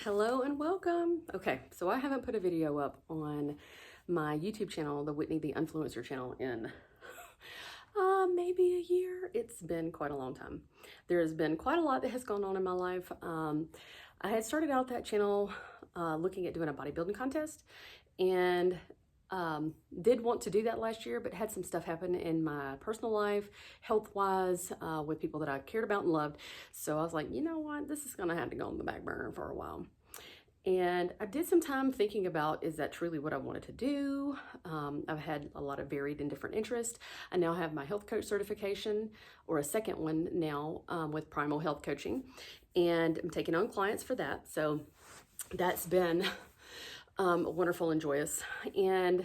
Hello and welcome. Okay, so I haven't put a video up on my YouTube channel, the Whitney the Influencer channel, in maybe a year. It's been quite a long time. There has been quite a lot that has gone on in my life. I had started out that channel looking at doing a bodybuilding contest, and did want to do that last year, but had some stuff happen in my personal life, health-wise, with people that I cared about and loved. So I was like, you know what, this is gonna have to go on the back burner for a while. And I did some time thinking about, is that truly what I wanted to do? I've had a lot of varied and different interests. I now have my health coach certification, or a second one now, with Primal Health Coaching, and I'm taking on clients for that. So that's been wonderful and joyous, and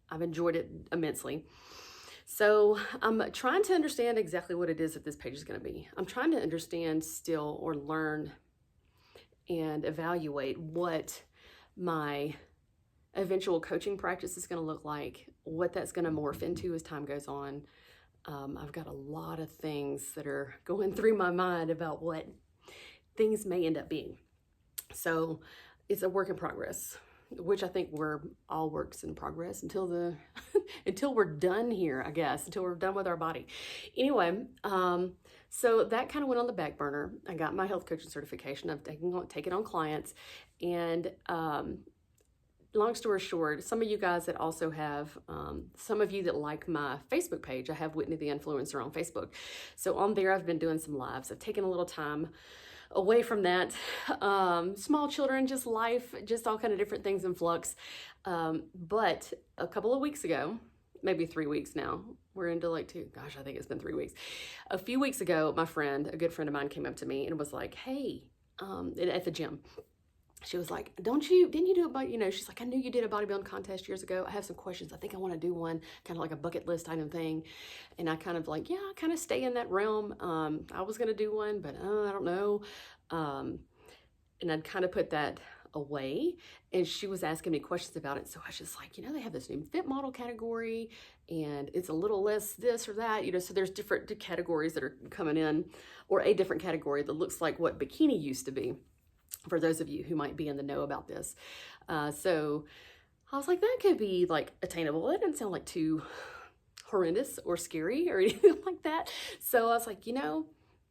I've enjoyed it immensely. So I'm trying to understand exactly what it is that this page is going to be. I'm trying to understand still, or learn and evaluate what my eventual coaching practice is going to look like, what that's going to morph into as time goes on. I've got a lot of things that are going through my mind about what things may end up being. So it's a work in progress, which I think we're all works in progress until until we're done here, I guess, until we're done with our body. Anyway, so that kind of went on the back burner. I got my health coaching certification. I've taken on clients, and long story short, some of you guys that also have, some of you that like my Facebook page, I have Whitney the Influencer on Facebook. So on there, I've been doing some lives. I've taken a little time away from that, small children, just life, just all kind of different things in flux. But a couple of weeks ago, maybe 3 weeks now, we're into like gosh, I think it's been 3 weeks. A few weeks ago, a good friend of mine came up to me and was like, hey, at the gym, she was like, didn't you do she's like, I knew you did a bodybuilding contest years ago. I have some questions. I think I want to do one, kind of like a bucket list item thing. And I kind of like, yeah, I kind of stay in that realm. I was going to do one, but I don't know. And I'd kind of put that away, and she was asking me questions about it. So I was just like, they have this new fit model category, and it's a little less this or that, so there's different categories that are coming in, or a different category that looks like what bikini used to be, for those of you who might be in the know about this. So I was like, that could be like attainable. It didn't sound like too horrendous or scary or anything like that. So I was like,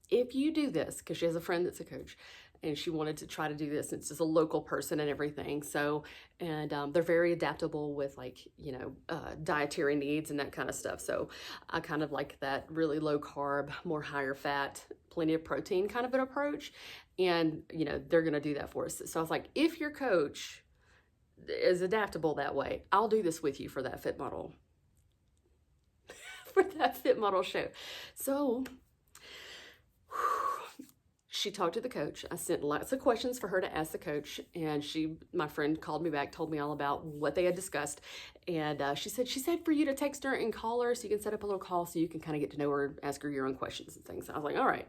if you do this, because she has a friend that's a coach, and she wanted to try to do this. It's just a local person and everything. So, and they're very adaptable with dietary needs and that kind of stuff. So I kind of like that really low carb, more higher fat, plenty of protein kind of an approach. And, they're going to do that for us. So I was like, if your coach is adaptable that way, I'll do this with you for that fit model, show. So she talked to the coach. I sent lots of questions for her to ask the coach, and my friend called me back, told me all about what they had discussed. And she said for you to text her and call her so you can set up a little call so you can kind of get to know her, ask her your own questions and things. I was like, all right.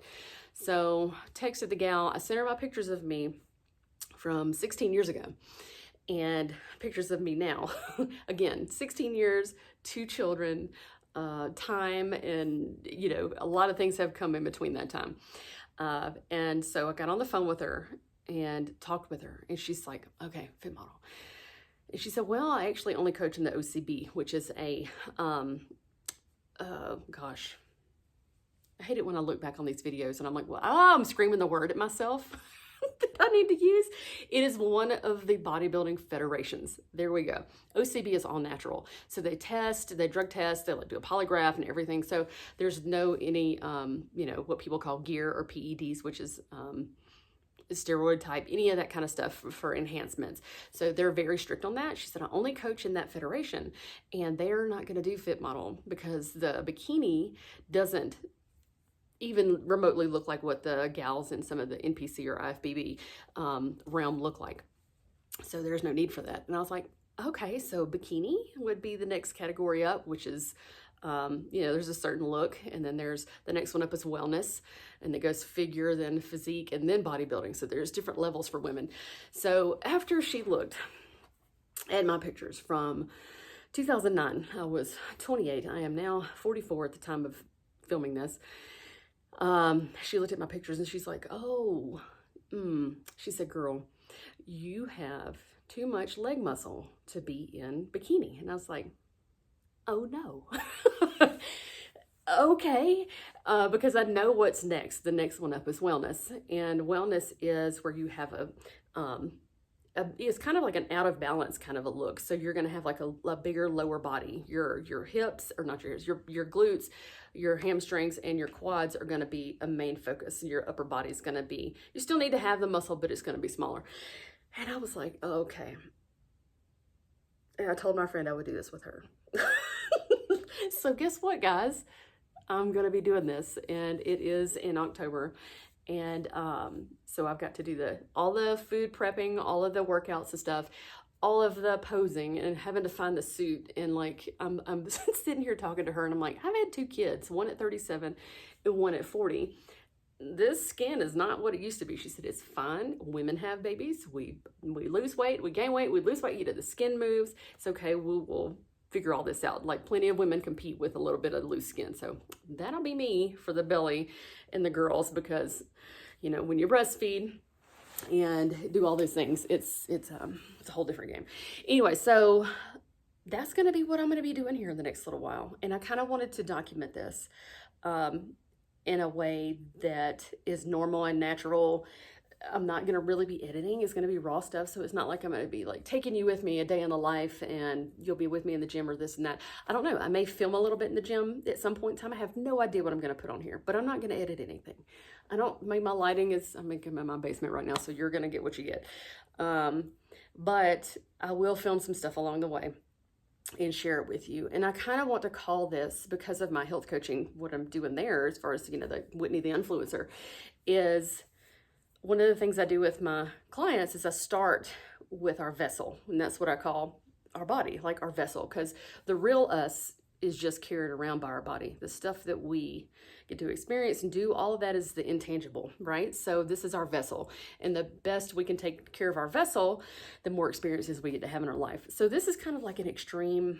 So texted the gal. I sent her my pictures of me from 16 years ago and pictures of me now. Again, 16 years, 2 children, time, and, a lot of things have come in between that time. And so I got on the phone with her and talked with her, and she's like, okay, fit model. And she said, well, I actually only coach in the OCB, which is a, gosh, I hate it when I look back on these videos and I'm like, well, I'm screaming the word at myself that I need to use. It is one of the bodybuilding federations. There we go. OCB is all natural. So they drug test, they do a polygraph and everything. So there's no what people call gear or PEDs, which is steroid type, any of that kind of stuff for enhancements. So they're very strict on that. She said, I only coach in that federation, and they're not going to do fit model because the bikini doesn't even remotely look like what the gals in some of the NPC or IFBB realm look like. So there's no need for that. And I was like, okay, so bikini would be the next category up, which is, there's a certain look, and then there's the next one up is wellness, and it goes figure, then physique, and then bodybuilding. So there's different levels for women. So after she looked at my pictures from 2009, I was 28. I am now 44 at the time of filming this. She looked at my pictures and she's like, oh, She said, girl, you have too much leg muscle to be in bikini. And I was like, oh no. Okay, because I know what's next. The next one up is wellness, and wellness is where you have it's kind of like an out of balance kind of a look. So you're going to have like a bigger lower body. Your hips, or not your glutes, your hamstrings, and your quads are going to be a main focus. Your upper body is going to be, you still need to have the muscle, but it's going to be smaller. And I was like, oh, okay. And I told my friend I would do this with her. So guess what, guys? I'm going to be doing this, and it is in October. And so I've got to do all the food prepping, all of the workouts and stuff, all of the posing, and having to find the suit. And like, I'm sitting here talking to her, and I'm like, I've had 2 kids, one at 37 and one at 40. This skin is not what it used to be. She said, it's fine. Women have babies. We lose weight, we gain weight, we lose weight, the skin moves. It's okay. We'll figure all this out. Like, plenty of women compete with a little bit of loose skin. So that'll be me for the belly and the girls, because, you know, when you breastfeed and do all those things, it's a whole different game. Anyway, so that's going to be what I'm going to be doing here in the next little while. And I kind of wanted to document this in a way that is normal and natural. I'm not going to really be editing. It's going to be raw stuff. So it's not like I'm going to be like taking you with me a day in the life and you'll be with me in the gym or this and that. I don't know. I may film a little bit in the gym at some point in time. I have no idea what I'm going to put on here, but I'm not going to edit anything. My lighting is, I'm in my basement right now, so you're going to get what you get. But I will film some stuff along the way and share it with you. And I kind of want to call this, because of my health coaching, what I'm doing there as far as, you know, the Whitney the Influencer, is one of the things I do with my clients is I start with our vessel. And that's what I call our body, like our vessel, because the real us is just carried around by our body. The stuff that we get to experience and do, all of that is the intangible, right? So this is our vessel. And the best we can take care of our vessel, the more experiences we get to have in our life. So this is kind of like an extreme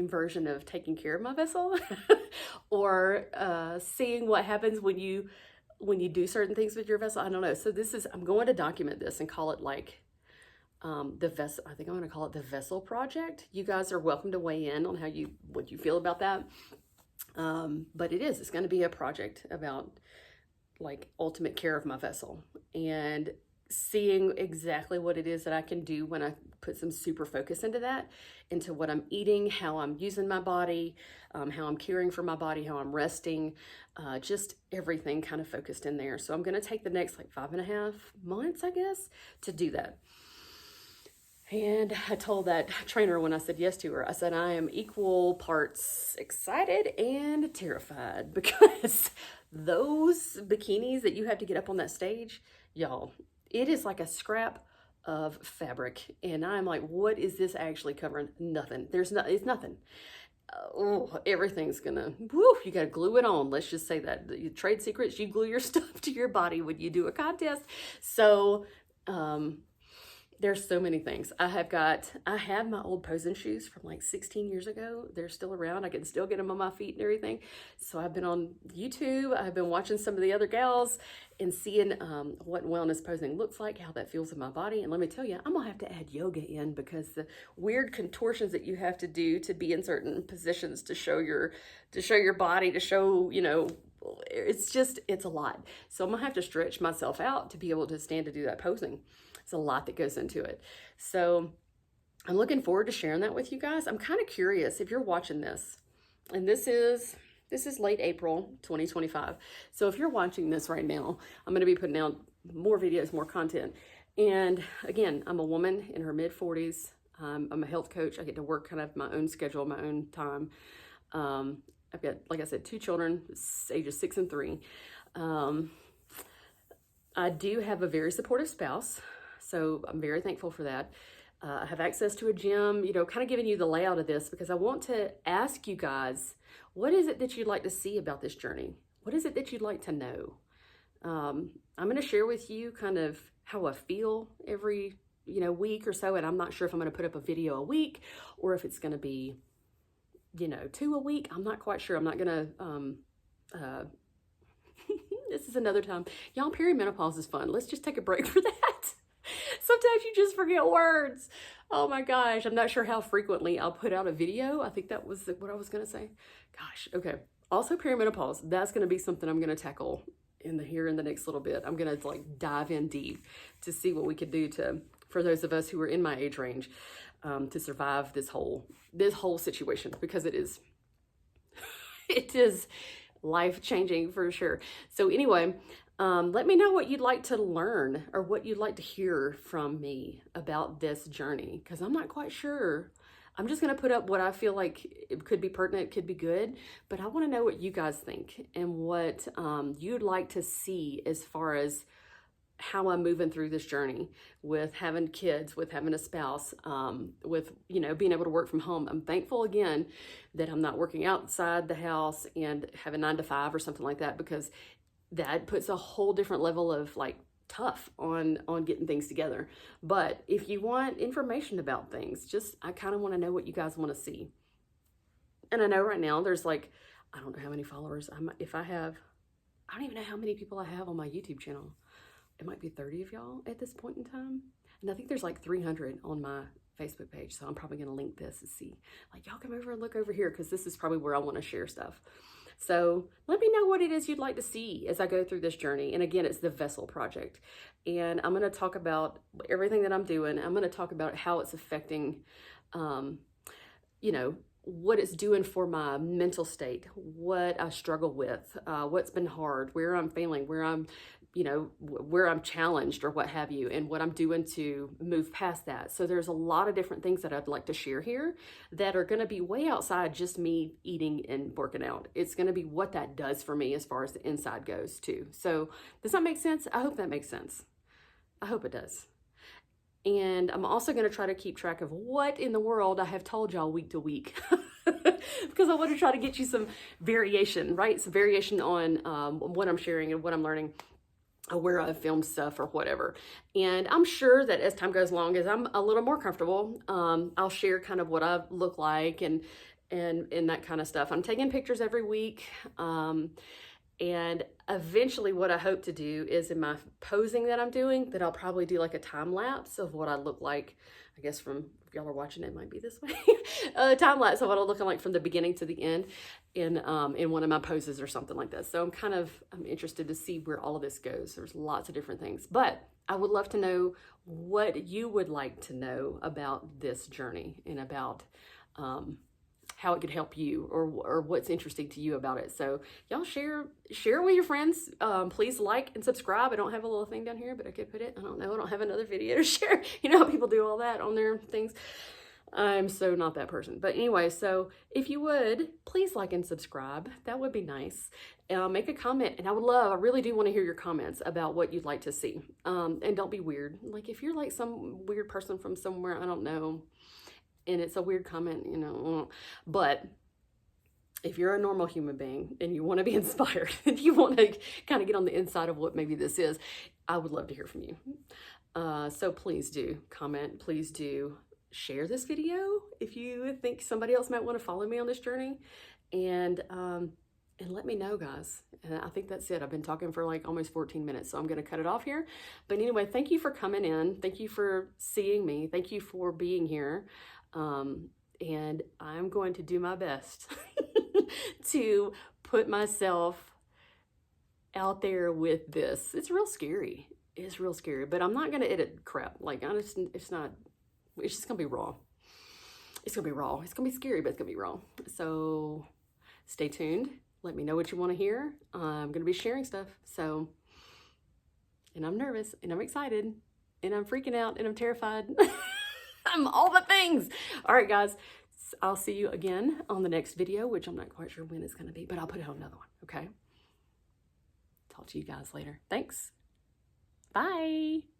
version of taking care of my vessel or seeing what happens when you do certain things with your vessel. I don't know. So I'm going to document this and call it like the vessel. I think I'm going to call it the Vessel Project. You guys are welcome to weigh in on what you feel about that. But it's going to be a project about like ultimate care of my vessel and seeing exactly what it is that I can do when I put some super focus into that, into what I'm eating, how I'm using my body, how I'm caring for my body, how I'm resting, just everything kind of focused in there. So I'm going to take the next like 5.5 months, I guess, to do that. And I told that trainer when I said yes to her, I said, I am equal parts excited and terrified, because those bikinis that you have to get up on that stage, y'all, it is like a scrap of fabric. And I'm like, what is this actually covering? Nothing. It's nothing. Everything's gonna, you gotta glue it on. Let's just say that. The trade secrets, you glue your stuff to your body when you do a contest. So, there's so many things. I have my old posing shoes from like 16 years ago. They're still around. I can still get them on my feet and everything. So I've been on YouTube. I've been watching some of the other gals and seeing what wellness posing looks like, how that feels in my body. And let me tell you, I'm gonna have to add yoga in, because the weird contortions that you have to do to be in certain positions to show your body, to show, you know, it's a lot. So I'm gonna have to stretch myself out to be able to stand to do that posing. It's a lot that goes into it. So I'm looking forward to sharing that with you guys. I'm kind of curious if you're watching this, and this is late April 2025. So if you're watching this right now, I'm going to be putting out more videos, more content. And again, I'm a woman in her mid 40s. I'm a health coach. I get to work kind of my own schedule, my own time. I've got, like I said, 2 children, ages 6 and 3. I do have a very supportive spouse, so I'm very thankful for that. I have access to a gym, you know, kind of giving you the layout of this, because I want to ask you guys, what is it that you'd like to see about this journey? What is it that you'd like to know? I'm going to share with you kind of how I feel every, week or so. And I'm not sure if I'm going to put up a video a week or if it's going to be, 2 a week. I'm not quite sure. I'm not going to, This is another time. Y'all, perimenopause is fun. Let's just take a break for that. Sometimes you just forget words. Oh my gosh. I'm not sure how frequently I'll put out a video. I think that was what I was going to say. Gosh. Okay. Also perimenopause. That's going to be something I'm going to tackle in the next little bit. I'm going to like dive in deep to see what we could do for those of us who are in my age range, to survive this whole situation, because it is life-changing for sure. So anyway, let me know what you'd like to learn or what you'd like to hear from me about this journey, because I'm not quite sure. I'm just going to put up what I feel like it could be pertinent, could be good, but I want to know what you guys think and what you'd like to see as far as how I'm moving through this journey with having kids, with having a spouse, with, being able to work from home. I'm thankful again that I'm not working outside the house and have a 9 to 5 or something like that, because that puts a whole different level of like tough on getting things together. But if you want information about things, I kind of want to know what you guys want to see. And I know right now there's like, I don't know how many followers I don't even know how many people I have on my YouTube channel. It might be 30 of y'all at this point in time. And I think there's like 300 on my Facebook page. So I'm probably going to link this and see, like, y'all come over and look over here, because this is probably where I want to share stuff. So let me know what it is you'd like to see as I go through this journey. And again, it's the Vessel Project. And I'm going to talk about everything that I'm doing. I'm going to talk about how it's affecting, what it's doing for my mental state, what I struggle with, what's been hard, where I'm failing, where I'm challenged or what have you, and what I'm doing to move past that. So there's a lot of different things that I'd like to share here that are going to be way outside just me eating and working out. It's going to be what that does for me as far as the inside goes too. So does that make sense? I hope that makes sense. I hope it does. And I'm also going to try to keep track of what in the world I have told y'all week to week, because I want to try to get you some variation, right? Some variation on what I'm sharing and what I'm learning, where I've filmed stuff or whatever. And I'm sure that as time goes along, as I'm a little more comfortable, I'll share kind of what I look like and that kind of stuff. I'm taking pictures every week. And eventually what I hope to do is, in my posing that I'm doing, that I'll probably do like a time lapse of what I look like. I guess if y'all are watching, it might be this way. Time lapse of what I'm looking like from the beginning to the end in one of my poses or something like that. So I'm interested to see where all of this goes. There's lots of different things, but I would love to know what you would like to know about this journey and about, how it could help you, or what's interesting to you about it. So y'all share with your friends. Please like and subscribe. I don't have a little thing down here, but I could put it. I don't know. I don't have another video to share. You know how people do all that on their things. I'm so not that person. But anyway, so if you would, please like and subscribe. That would be nice. Make a comment. And I really do want to hear your comments about what you'd like to see. And don't be weird. Like if you're like some weird person from somewhere, I don't know, and it's a weird comment, but if you're a normal human being and you want to be inspired, and you want to kind of get on the inside of what maybe this is, I would love to hear from you. So please do comment. Please do share this video if you think somebody else might want to follow me on this journey, and let me know, guys. And I think that's it. I've been talking for like almost 14 minutes, so I'm going to cut it off here. But anyway, thank you for coming in. Thank you for seeing me. Thank you for being here. And I'm going to do my best to put myself out there with this. It's real scary. It's real scary, but I'm not going to edit crap. Like, it's just going to be raw. It's going to be raw. It's going to be scary, but it's going to be raw. So stay tuned. Let me know what you want to hear. I'm going to be sharing stuff. So, and I'm nervous and I'm excited and I'm freaking out and I'm terrified. I'm all the things. All right, guys, I'll see you again on the next video, which I'm not quite sure when it's going to be, but I'll put out another one. Okay. Talk to you guys later. Thanks. Bye.